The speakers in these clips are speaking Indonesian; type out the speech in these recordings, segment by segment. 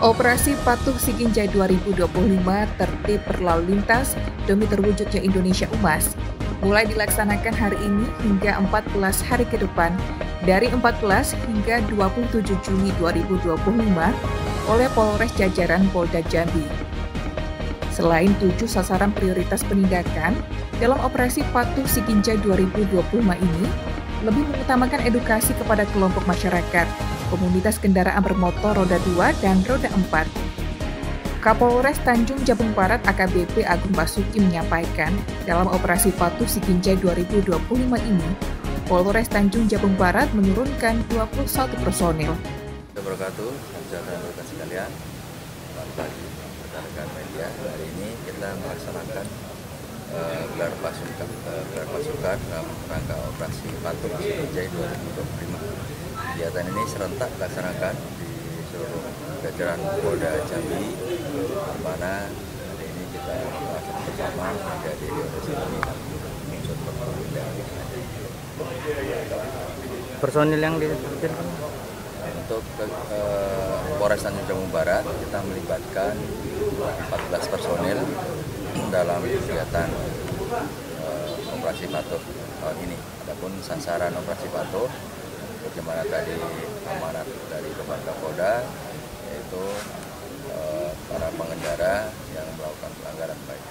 Operasi Patuh Siginjai 2025 tertib berlalu lintas demi terwujudnya Indonesia Emas mulai dilaksanakan hari ini hingga 14 hari ke depan dari 14 hingga 27 Juni 2025 oleh Polres jajaran Polda Jambi. Selain 7 sasaran prioritas penindakan, dalam Operasi Patuh Siginjai 2025 ini lebih mengutamakan edukasi kepada kelompok masyarakat, komunitas kendaraan bermotor roda 2 dan roda 4. Kapolres Tanjung Jabung Barat AKBP Agung Basuki menyampaikan, dalam Operasi Patuh Siginjai 2025 ini, Polres Tanjung Jabung Barat menurunkan 21 personil. Wabarakatuh, saudara-saudara sekalian, selamat pagi rekan-rekan media. Hari ini kita melaksanakan gelar pasukan dalam rangka Operasi Patuh Siginjai 2025. Kegiatan ini serentak dilaksanakan di seluruh jajaran Polda Jambi, di mana hari ini kita melaksanakan bersama menjadi organisasi unsur personil yang diterjunkan. Untuk Polres Tanjung Jabung Barat, kita melibatkan 14 personil dalam kegiatan Operasi Patuh tahun ini. Adapun sasaran Operasi Patuh, bagaimana tadi amanat dari Bapak Kapolda, yaitu para pengendara yang melakukan pelanggaran baik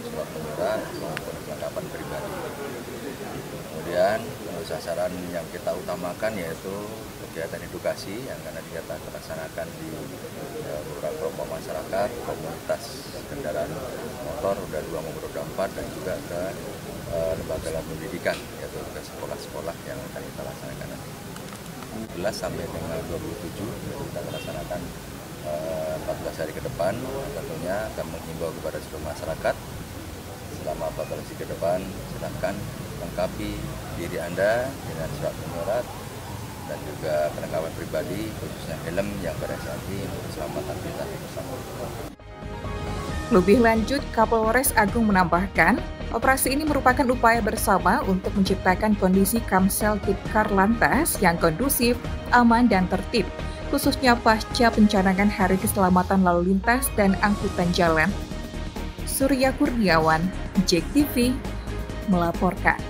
surat menyurat maupun kelengkapan pribadi. Kemudian sasaran yang kita utamakan yaitu kegiatan edukasi yang akan kita laksanakan di beberapa kelompok masyarakat, komunitas kendaraan motor roda 2 maupun roda 4, dan juga ke lembaga pendidikan, yaitu ke sekolah-sekolah yang akan kita laksanakan nanti. 11 sampai dengan 27 kita laksanakan 14 hari ke depan. Tentunya akan menghimbau kepada seluruh masyarakat selama 14 hari ke depan, silakan lengkapi diri Anda dengan surat menyurat dan juga perlengkapan pribadi, khususnya helm yang berhati-hati untuk keselamatan kita bersama. Lebih lanjut, Kapolres Agung menambahkan, operasi ini merupakan upaya bersama untuk menciptakan kondisi Kamsel Tipkar Lantas yang kondusif, aman, dan tertib, khususnya pasca pencanangan Hari Keselamatan Lalu Lintas dan Angkutan Jalan. Surya Kurniawan, JEK TV, melaporkan.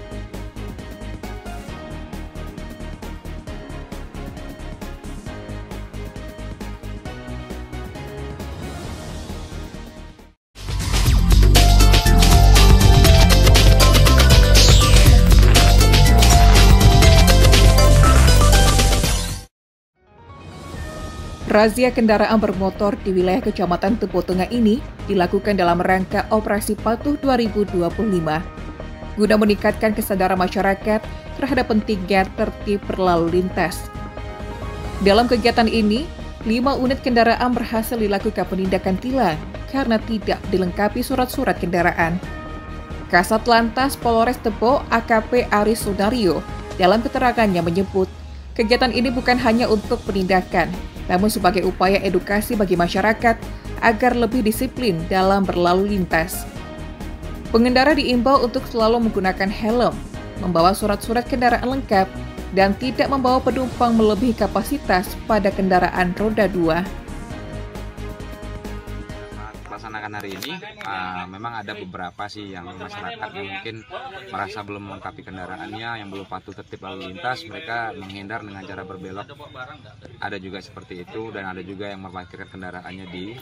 Razia kendaraan bermotor di wilayah Kecamatan Tepo Tengah ini dilakukan dalam rangka Operasi Patuh 2025, guna meningkatkan kesadaran masyarakat terhadap pentingnya tertib berlalu lintas. Dalam kegiatan ini, 5 unit kendaraan berhasil dilakukan penindakan tilang karena tidak dilengkapi surat-surat kendaraan. Kasat Lantas Polres Tepo AKP Aris Sunario dalam keterangannya menyebut, kegiatan ini bukan hanya untuk penindakan, namun sebagai upaya edukasi bagi masyarakat agar lebih disiplin dalam berlalu lintas. Pengendara diimbau untuk selalu menggunakan helm, membawa surat-surat kendaraan lengkap, dan tidak membawa penumpang melebihi kapasitas pada kendaraan roda 2. Melaksanakan hari ini, memang ada beberapa sih yang masyarakat yang mungkin merasa belum melengkapi kendaraannya, yang belum patuh tertib lalu lintas, mereka menghindar dengan cara berbelok. Ada juga seperti itu, dan ada juga yang memarkirkan kendaraannya di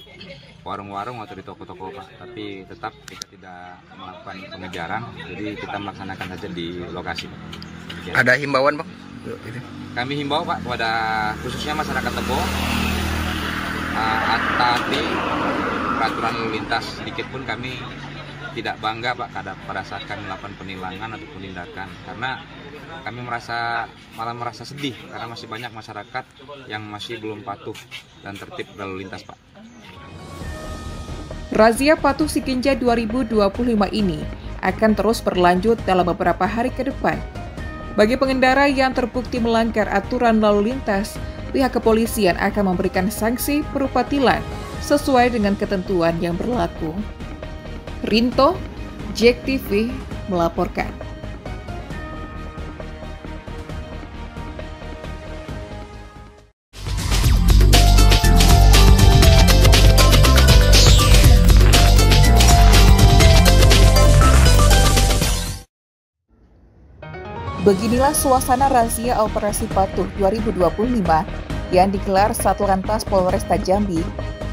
warung-warung atau di toko-toko, Pak. Tapi tetap kita tidak melakukan pengejaran, jadi kita melaksanakan saja di lokasi. Ada himbauan, Pak? Kami himbau, Pak, kepada khususnya masyarakat Tepo, taati peraturan lalu lintas. Sedikit pun kami tidak bangga, Pak, pada saat kami melakukan penilangan atau penindakan, karena kami malah merasa sedih karena masih banyak masyarakat yang masih belum patuh dan tertib lalu lintas, Pak. Razia Patuh Siginjai 2025 ini akan terus berlanjut dalam beberapa hari ke depan. Bagi pengendara yang terbukti melanggar aturan lalu lintas, pihak kepolisian akan memberikan sanksi berupa tilang sesuai dengan ketentuan yang berlaku. Rinto, JEK TV, melaporkan. Beginilah suasana razia Operasi Patuh 2025 yang digelar Satlantas Polresta Jambi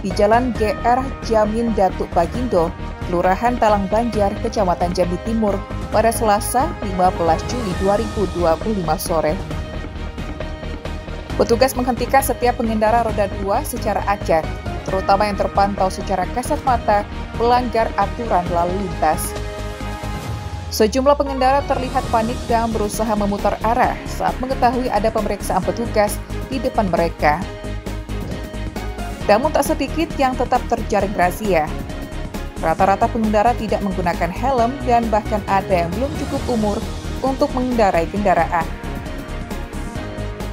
di Jalan GR Jamin Datuk Bagindo, Kelurahan Talang Banjar, Kecamatan Jambi Timur pada Selasa 15 Juli 2025 sore. Petugas menghentikan setiap pengendara roda 2 secara acak, terutama yang terpantau secara kasat mata melanggar aturan lalu lintas. Sejumlah pengendara terlihat panik dan berusaha memutar arah saat mengetahui ada pemeriksaan petugas di depan mereka. Namun tak sedikit yang tetap terjaring razia. Rata-rata pengendara tidak menggunakan helm dan bahkan ada yang belum cukup umur untuk mengendarai kendaraan.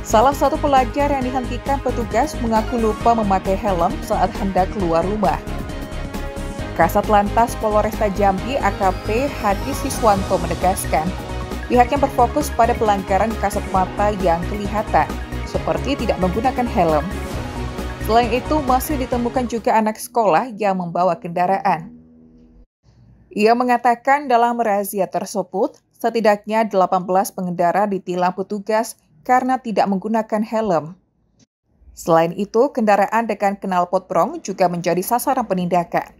Salah satu pelajar yang dihentikan petugas mengaku lupa memakai helm saat hendak keluar rumah. Kasat Lantas Polresta Jambi AKP Hadi Siswanto menegaskan, pihaknya berfokus pada pelanggaran kasat mata yang kelihatan, seperti tidak menggunakan helm. Selain itu, masih ditemukan juga anak sekolah yang membawa kendaraan. Ia mengatakan dalam razia tersebut, setidaknya 18 pengendara ditilang petugas karena tidak menggunakan helm. Selain itu, kendaraan dengan knalpot brong juga menjadi sasaran penindakan.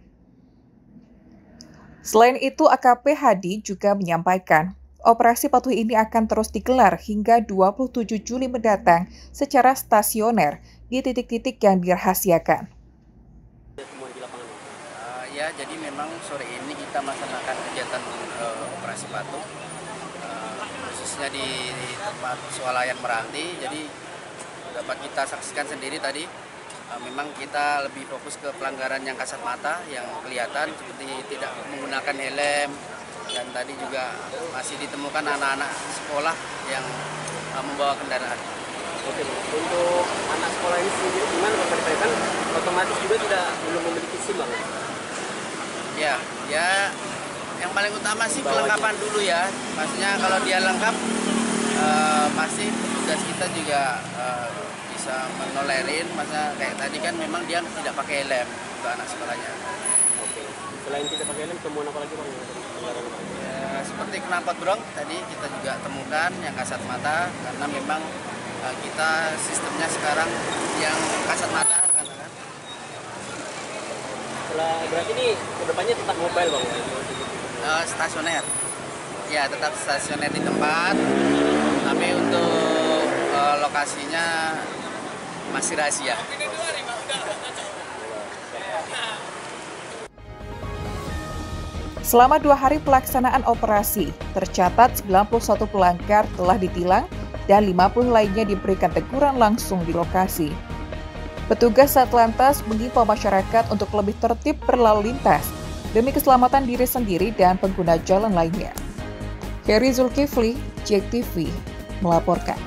Selain itu, AKP Hadi juga menyampaikan, operasi patuh ini akan terus digelar hingga 27 Juli mendatang secara stasioner di titik-titik yang dirahasiakan. Ya, jadi memang sore ini kita melaksanakan kegiatan operasi patuh, khususnya di tempat swalayan Meranti. Jadi dapat kita saksikan sendiri tadi, memang kita lebih fokus ke pelanggaran yang kasat mata, yang kelihatan seperti tidak menggunakan helm, dan tadi juga masih ditemukan anak-anak sekolah yang membawa kendaraan. Oke, untuk anak sekolah ini sendiri gimana Pak? Kan otomatis juga belum memiliki SIM, Bang? Ya, yang paling utama sih perlengkapan dulu ya. Maksudnya kalau dia lengkap, pasti petugas kita juga bisa menolerin. Masa kayak tadi kan memang dia tidak pakai helm untuk anak sekolahnya. Oke. Selain tidak pakai helm, temuan apa lagi Bang? Ya, seperti knalpot brong tadi kita juga temukan yang kasat mata, karena memang kita sistemnya sekarang yang kasat mata kan. Berarti ini kedepannya tetap mobile Bang? Stasioner. Ya, tetap stasioner di tempat, tapi untuk lokasinya masih rahasia. Selama 2 hari pelaksanaan operasi, tercatat 91 pelanggar telah ditilang dan 50 lainnya diberikan teguran langsung di lokasi. Petugas Satlantas mengimbau masyarakat untuk lebih tertib berlalu lintas demi keselamatan diri sendiri dan pengguna jalan lainnya. Heri Zulkifli, JEK TV, melaporkan.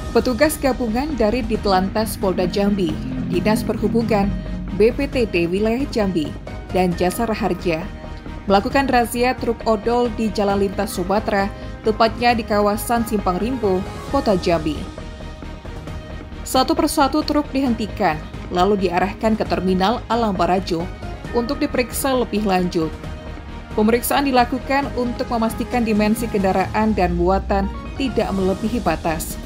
Petugas gabungan dari Ditlantas Polda Jambi, Dinas Perhubungan, BPTD Wilayah Jambi, dan Jasa Raharja melakukan razia truk odol di Jalan Lintas Sumatera, tepatnya di kawasan Simpang Rimbo, Kota Jambi. Satu persatu truk dihentikan, lalu diarahkan ke Terminal Alang Barajo untuk diperiksa lebih lanjut. Pemeriksaan dilakukan untuk memastikan dimensi kendaraan dan muatan tidak melebihi batas.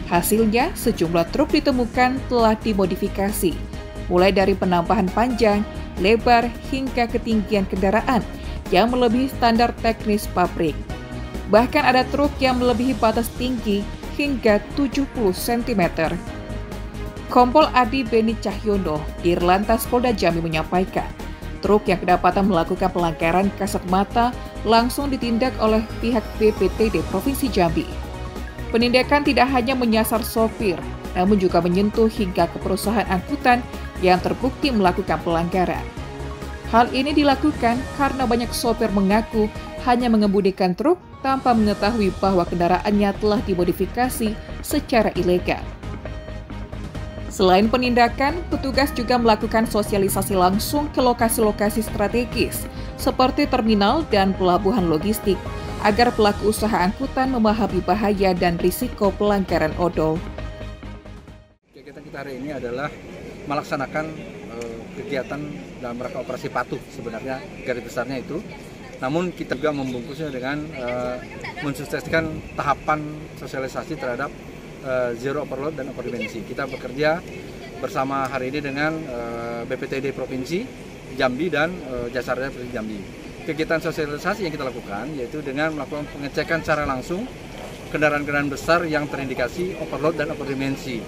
Hasilnya, sejumlah truk ditemukan telah dimodifikasi, mulai dari penambahan panjang, lebar, hingga ketinggian kendaraan yang melebihi standar teknis pabrik. Bahkan ada truk yang melebihi batas tinggi hingga 70 cm. Kompol Adi Beni Cahyono, Dirlantas Polda Jambi menyampaikan, truk yang kedapatan melakukan pelanggaran kasat mata langsung ditindak oleh pihak BPTD Provinsi Jambi. Penindakan tidak hanya menyasar sopir, namun juga menyentuh hingga ke perusahaan angkutan yang terbukti melakukan pelanggaran. Hal ini dilakukan karena banyak sopir mengaku hanya mengemudikan truk tanpa mengetahui bahwa kendaraannya telah dimodifikasi secara ilegal. Selain penindakan, petugas juga melakukan sosialisasi langsung ke lokasi-lokasi strategis seperti terminal dan pelabuhan logistik agar pelaku usaha angkutan memahami bahaya dan risiko pelanggaran odol. Kegiatan kita hari ini adalah melaksanakan kegiatan dalam rangka operasi patuh, sebenarnya garis besarnya itu. Namun kita juga membungkusnya dengan mensukseskan tahapan sosialisasi terhadap zero overload dan overdimensi. Kita bekerja bersama hari ini dengan BPTD Provinsi Jambi dan Jasa Raja Provinsi Jambi. Kegiatan sosialisasi yang kita lakukan yaitu dengan melakukan pengecekan secara langsung kendaraan-kendaraan besar yang terindikasi overload dan overdimensi.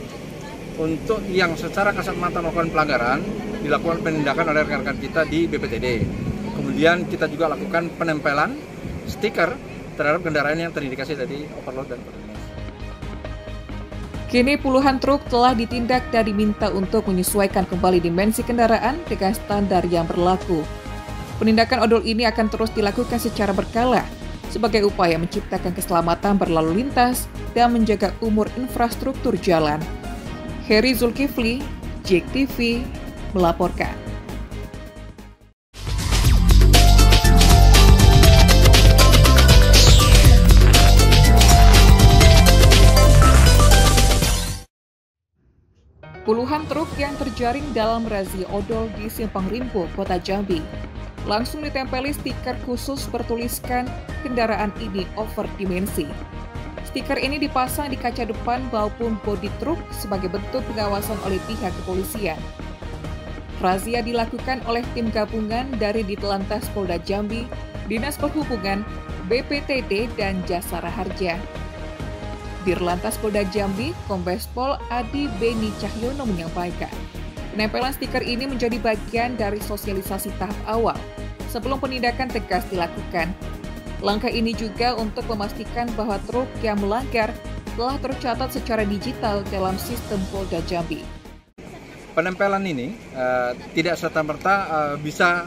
Untuk yang secara kasat mata melakukan pelanggaran, dilakukan penindakan oleh rekan-rekan kita di BPTD. Kemudian kita juga lakukan penempelan stiker terhadap kendaraan yang terindikasi dari overload dan overdimensi. Kini puluhan truk telah ditindak dan diminta untuk menyesuaikan kembali dimensi kendaraan dengan standar yang berlaku. Penindakan odol ini akan terus dilakukan secara berkala sebagai upaya menciptakan keselamatan berlalu lintas dan menjaga umur infrastruktur jalan. Heri Zulkifli, JEK TV, melaporkan. Puluhan truk yang terjaring dalam razia odol di Simpang Rimpo, Kota Jambi, langsung ditempeli stiker khusus bertuliskan kendaraan ini overdimensi. Stiker ini dipasang di kaca depan maupun bodi truk sebagai bentuk pengawasan oleh pihak kepolisian. Razia dilakukan oleh tim gabungan dari Ditlantas Polda Jambi, Dinas Perhubungan, BPTD, dan Jasara Harja. Dirlantas Polda Jambi, Kombes Pol Adi Beni Cahyono menyampaikan, penempelan stiker ini menjadi bagian dari sosialisasi tahap awal sebelum penindakan tegas dilakukan. Langkah ini juga untuk memastikan bahwa truk yang melanggar telah tercatat secara digital dalam sistem Polda Jambi. Penempelan ini tidak serta-merta bisa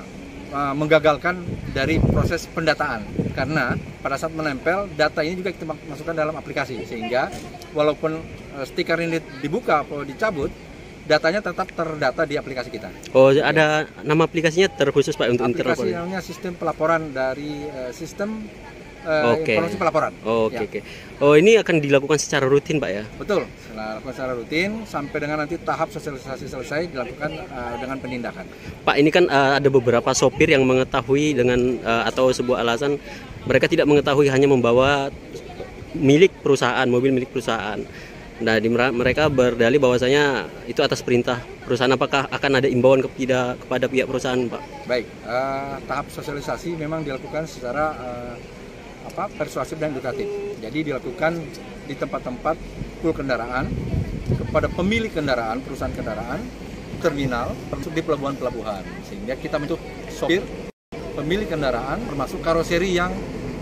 menggagalkan dari proses pendataan, karena pada saat menempel data ini juga kita masukkan dalam aplikasi, sehingga walaupun stiker ini dibuka atau dicabut, datanya tetap terdata di aplikasi kita. Oh, ada nama aplikasinya terkhusus Pak untuk Interpol? Aplikasi namanya sistem pelaporan dari sistem informasi pelaporan. Oke. Oh, ini akan dilakukan secara rutin Pak ya? Betul, dilakukan secara rutin sampai dengan nanti tahap sosialisasi selesai dilakukan dengan penindakan. Pak, ini kan ada beberapa sopir yang mengetahui dengan atau sebuah alasan mereka tidak mengetahui, hanya membawa milik perusahaan, mobil milik perusahaan. Nah, mereka berdalih bahwasanya itu atas perintah perusahaan. Apakah akan ada imbauan kepada pihak perusahaan, Pak? Baik, tahap sosialisasi memang dilakukan secara persuasif dan edukatif. Jadi dilakukan di tempat-tempat pool kendaraan, kepada pemilik kendaraan, perusahaan kendaraan, terminal, termasuk di pelabuhan-pelabuhan. Sehingga kita bentuk sopir, pemilik kendaraan, termasuk karoseri yang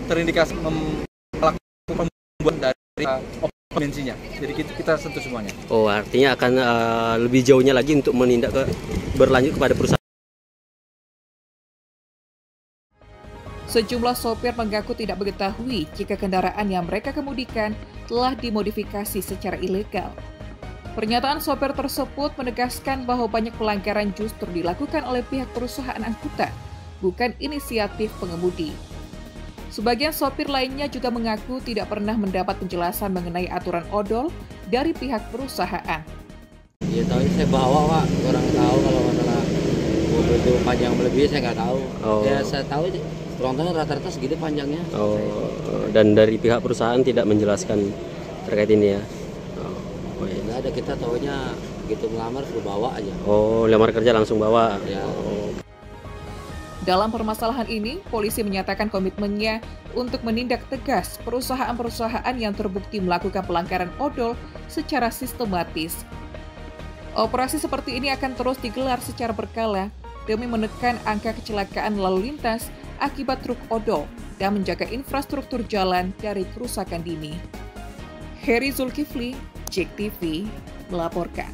terindikasi melakukan pembuatan dari dimensinya. Jadi kita sentuh semuanya. Oh, artinya akan lebih jauhnya lagi untuk menindak berlanjut kepada perusahaan. Sejumlah sopir mengaku tidak mengetahui jika kendaraan yang mereka kemudikan telah dimodifikasi secara ilegal. Pernyataan sopir tersebut menegaskan bahwa banyak pelanggaran justru dilakukan oleh pihak perusahaan angkutan, bukan inisiatif pengemudi. Sebagian sopir lainnya juga mengaku tidak pernah mendapat penjelasan mengenai aturan odol dari pihak perusahaan. Ya tahu saya bawa Pak, kurang tahu kalau masalah mobil itu panjang melebihi saya nggak tahu. Oh. Ya saya tahu trontonnya rata-rata segitu panjangnya. Oh, dan dari pihak perusahaan tidak menjelaskan terkait ini ya? Oh ya. Nggak ada, kita tahunya begitu melamar suruh bawa aja. Oh, lamar kerja langsung bawa? Ya. Oh. Dalam permasalahan ini, polisi menyatakan komitmennya untuk menindak tegas perusahaan-perusahaan yang terbukti melakukan pelanggaran odol secara sistematis. Operasi seperti ini akan terus digelar secara berkala demi menekan angka kecelakaan lalu lintas akibat truk odol dan menjaga infrastruktur jalan dari kerusakan dini. Heri Zulkifli, JEK TV, melaporkan.